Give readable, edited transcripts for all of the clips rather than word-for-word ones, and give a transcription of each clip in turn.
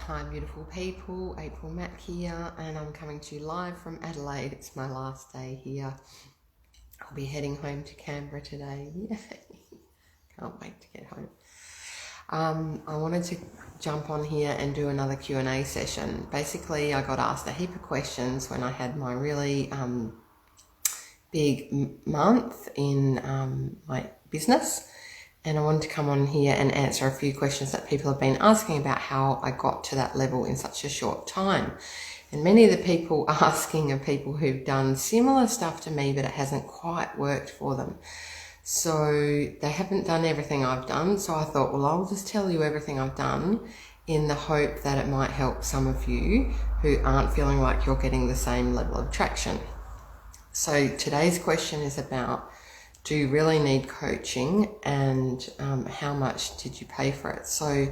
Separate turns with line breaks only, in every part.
Hi beautiful people, April Mack here, and I'm coming to you live from Adelaide. It's my last day here. I'll be heading home to Canberra today. Yay. Can't wait to get home. I wanted to jump on here and do another Q&A session. Basically, I got asked a heap of questions when I had my really big month in my business. And I wanted to come on here and answer a few questions that people have been asking about how I got to that level in such a short time. And many of the people asking are people who've done similar stuff to me, but it hasn't quite worked for them. So they haven't done everything I've done. So I thought, well, I'll just tell you everything I've done in the hope that it might help some of you who aren't feeling like you're getting the same level of traction. So today's question is about, do you really need coaching, and how much did you pay for it? So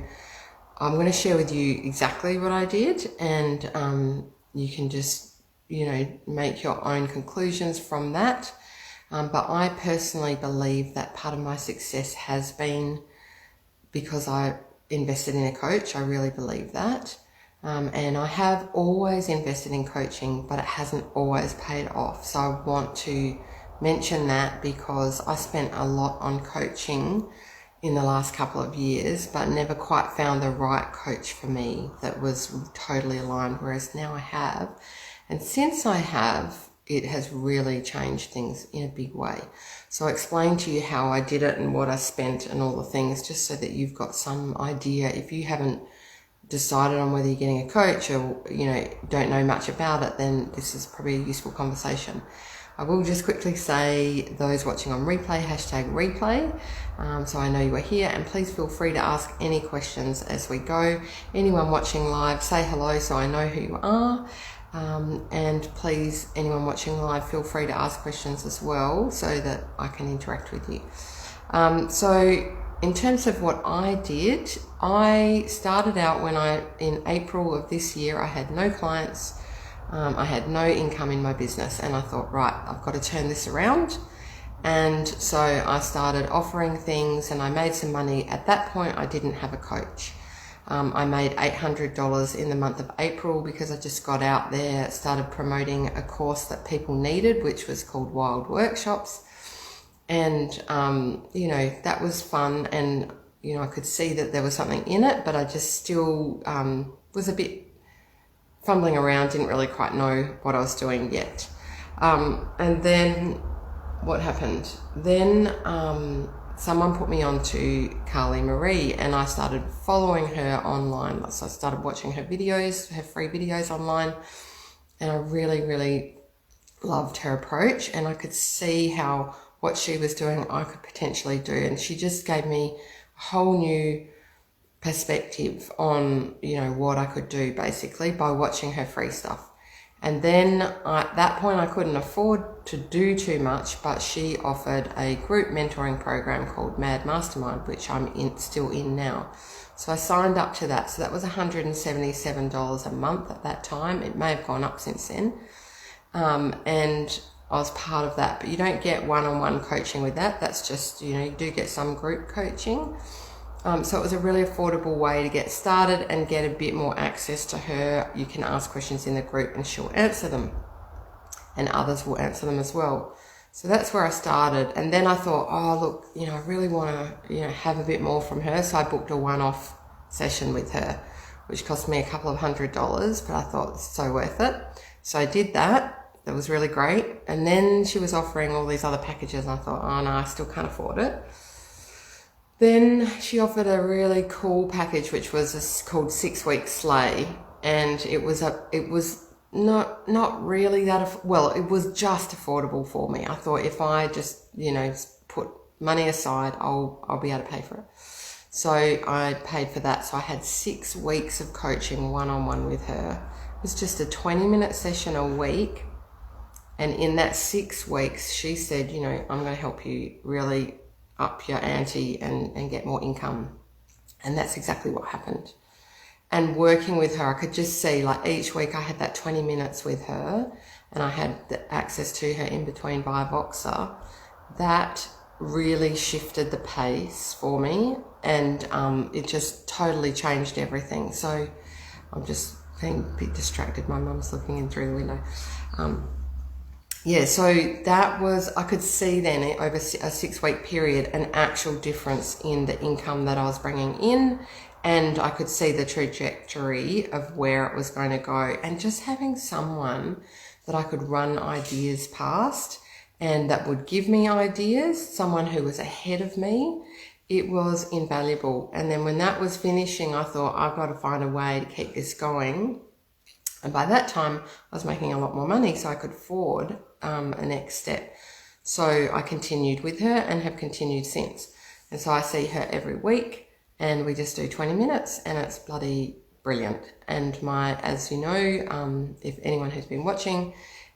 I'm going to share with you exactly what I did, and you can just, make your own conclusions from that. But I personally believe that part of my success has been because I invested in a coach. I really believe that. And I have always invested in coaching, but it hasn't always paid off. So I want to mention that because I spent a lot on coaching in the last couple of years, but never quite found the right coach for me that was totally aligned, whereas now I have. And since I have, it has really changed things in a big way. So I'll explain to you how I did it and what I spent and all the things, just so that you've got some idea. If you haven't decided on whether you're getting a coach or, don't know much about it, then this is probably a useful conversation. I will just quickly say, those watching on replay, #replay, so I know you are here, and please feel free to ask any questions as we go. Anyone watching live, say hello so I know who you are, and please, anyone watching live, feel free to ask questions as well so that I can interact with you. So in terms of what I did, I started out in April of this year, I had no clients. I had no income in my business, and I thought, right, I've got to turn this around. And so I started offering things, and I made some money. At that point, I didn't have a coach. I made $800 in the month of April because I just got out there, started promoting a course that people needed, which was called Wild Workshops. And, that was fun. And, I could see that there was something in it, but I just still was a bit fumbling around, didn't really quite know what I was doing yet. And then what happened? Then someone put me on to Carly Marie, and I started following her online. So I started watching her videos, her free videos online, and I really, really loved her approach, and I could see how what she was doing I could potentially do. And she just gave me a whole new perspective on, what I could do basically by watching her free stuff. And then at that point I couldn't afford to do too much, but she offered a group mentoring program called Mad Mastermind, which I'm still in now. So I signed up to that. So that was $177 a month at that time. It may have gone up since then. And I was part of that, but you don't get one-on-one coaching with that. That's just, you do get some group coaching. So it was a really affordable way to get started and get a bit more access to her. You can ask questions in the group and she'll answer them, and others will answer them as well. So that's where I started. And then I thought, oh, look, I really want to, have a bit more from her. So I booked a one-off session with her, which cost me a couple of $100, but I thought it's so worth it. So I did that. That was really great. And then she was offering all these other packages, and I thought, oh no, I still can't afford it. Then she offered a really cool package, which was called 6 Week Slay. And it was not really that, it was just affordable for me. I thought if I just, put money aside, I'll be able to pay for it. So I paid for that. So I had 6 weeks of coaching one-on-one with her. It was just a 20-minute session a week. And in that 6 weeks, she said, I'm going to help you really up your ante and get more income. And that's exactly what happened. And working with her, I could just see, like, each week I had that 20 minutes with her, and I had the access to her in between via Voxer. That really shifted the pace for me, and it just totally changed everything. So I'm just being a bit distracted. My mum's looking in through the window. So that was, I could see then over a 6-week period an actual difference in the income that I was bringing in, and I could see the trajectory of where it was going to go. And just having someone that I could run ideas past and that would give me ideas, someone who was ahead of me, it was invaluable. And then when that was finishing, I thought, I've got to find a way to keep this going. And by that time, I was making a lot more money, so I could afford a next step. So I continued with her and have continued since. And so I see her every week, and we just do 20 minutes, and it's bloody brilliant. And as you know, if anyone who's been watching,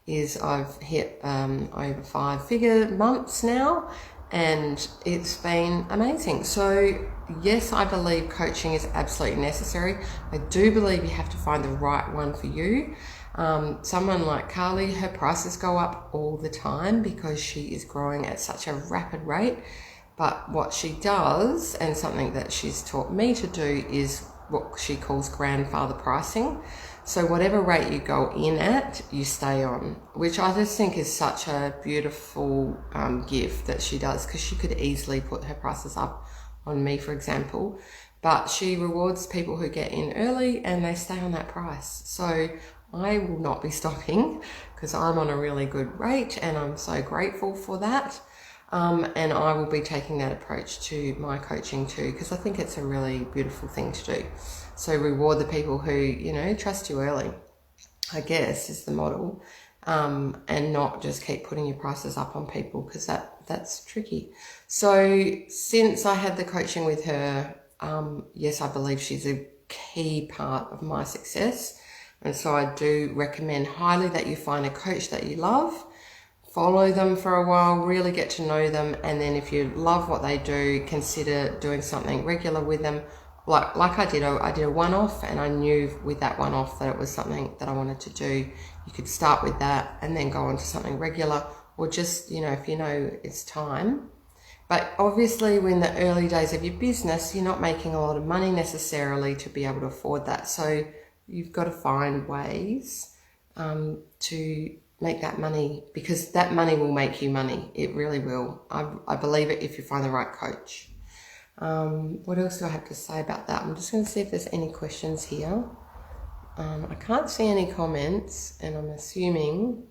is I've hit over 5-figure months now, and it's been amazing. So yes, I believe coaching is absolutely necessary. I do believe you have to find the right one for you. Someone like Carly, her prices go up all the time because she is growing at such a rapid rate. But what she does, and something that she's taught me to do, is what she calls grandfather pricing. So whatever rate you go in at, you stay on, which I just think is such a beautiful gift that she does, because she could easily put her prices up on me, for example, but she rewards people who get in early and they stay on that price. So I will not be stopping, because I'm on a really good rate and I'm so grateful for that. And I will be taking that approach to my coaching too, because I think it's a really beautiful thing to do. So reward the people who, trust you early, I guess, is the model, and not just keep putting your prices up on people, because that's tricky. So since I had the coaching with her, yes, I believe she's a key part of my success. And so I do recommend highly that you find a coach that you love, follow them for a while, really get to know them, and then if you love what they do, consider doing something regular with them. Like I did a one-off, and I knew with that one-off that it was something that I wanted to do. You could start with that and then go on to something regular, or just, if you know it's time. But obviously, when the early days of your business, you're not making a lot of money necessarily to be able to afford that. So you've got to find ways to make that money, because that money will make you money. It really will. I believe it if you find the right coach. What else do I have to say about that? I'm just going to see if there's any questions here. I can't see any comments, and I'm assuming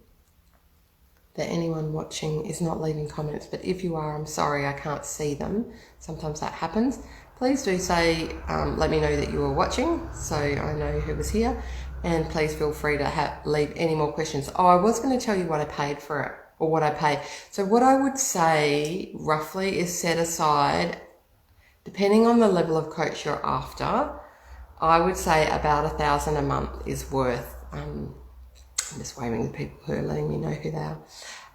that anyone watching is not leaving comments, but if you are, I'm sorry, I can't see them. Sometimes that happens. Please do say, let me know that you were watching, so I know who was here, and please feel free to leave any more questions. Oh, I was going to tell you what I paid for it, or what I pay. So what I would say roughly is set aside, depending on the level of coach you're after, I would say about $1,000 a month is worth. I'm just waving the people who are letting me know who they are.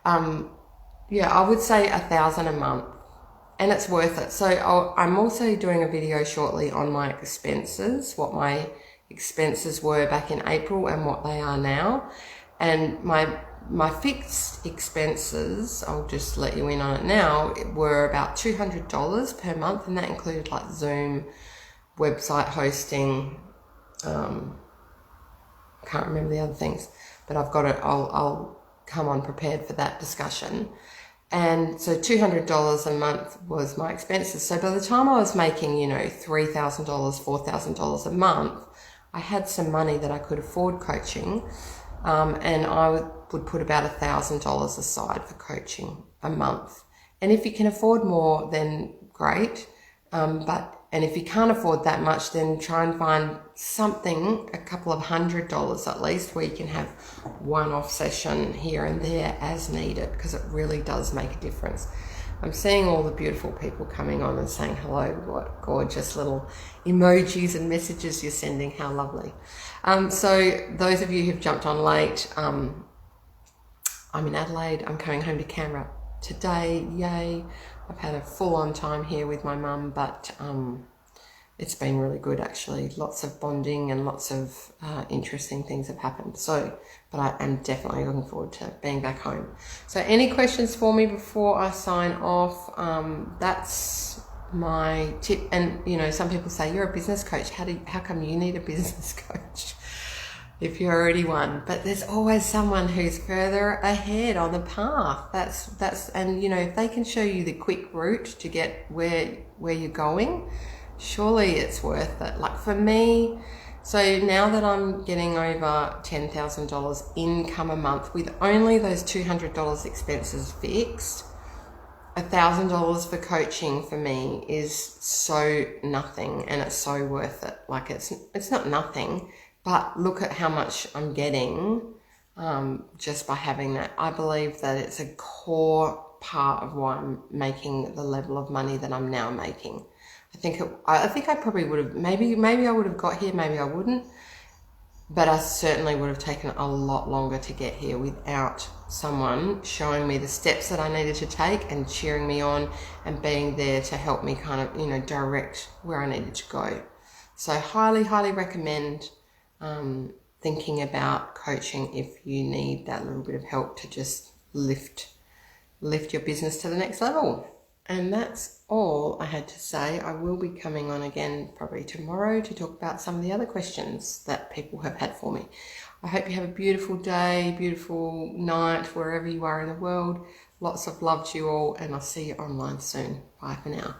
I would say $1,000 a month, and it's worth it. So I'm also doing a video shortly on my expenses, what my expenses were back in April and what they are now. And my fixed expenses, I'll just let you in on it now, were about $200 per month, and that included like Zoom, website hosting, can't remember the other things, but I've got it. I'll come on prepared for that discussion. And so $200 a month was my expenses. So by the time I was making, $3,000, $4,000 a month, I had some money that I could afford coaching, and I would put about $1,000 aside for coaching a month. And if you can afford more, then great. And if you can't afford that much, then try and find something, a couple of $100 at least, where you can have one-off session here and there as needed, because it really does make a difference. I'm seeing all the beautiful people coming on and saying hello. What gorgeous little emojis and messages you're sending. How lovely. So those of you who've jumped on late, I'm in Adelaide. I'm coming home to Canberra today. Yay. I've had a full-on time here with my mum, but it's been really good actually. Lots of bonding and lots of interesting things have happened. But I am definitely looking forward to being back home. So any questions for me before I sign off? That's my tip. And some people say, you're a business coach. How come you need a business coach? if you're already one. But there's always someone who's further ahead on the path. That's and you know, if they can show you the quick route to get where you're going, surely it's worth it. Like for me, so now that I'm getting over $10,000 income a month with only those $200 expenses fixed, $1,000 for coaching for me is so nothing, and it's so worth it. Like it's not nothing, but look at how much I'm getting just by having that. I believe that it's a core part of why I'm making the level of money that I'm now making. I think I probably would have, maybe I would have got here, maybe I wouldn't, but I certainly would have taken a lot longer to get here without someone showing me the steps that I needed to take and cheering me on and being there to help me kind of, you know, direct where I needed to go. So highly, highly recommend thinking about coaching if you need that little bit of help to just lift your business to the next level. And that's all I had to say. I will be coming on again probably tomorrow to talk about some of the other questions that people have had for me. I hope you have a beautiful day, beautiful night, wherever you are in the world. Lots of love to you all, and I'll see you online soon. Bye for now.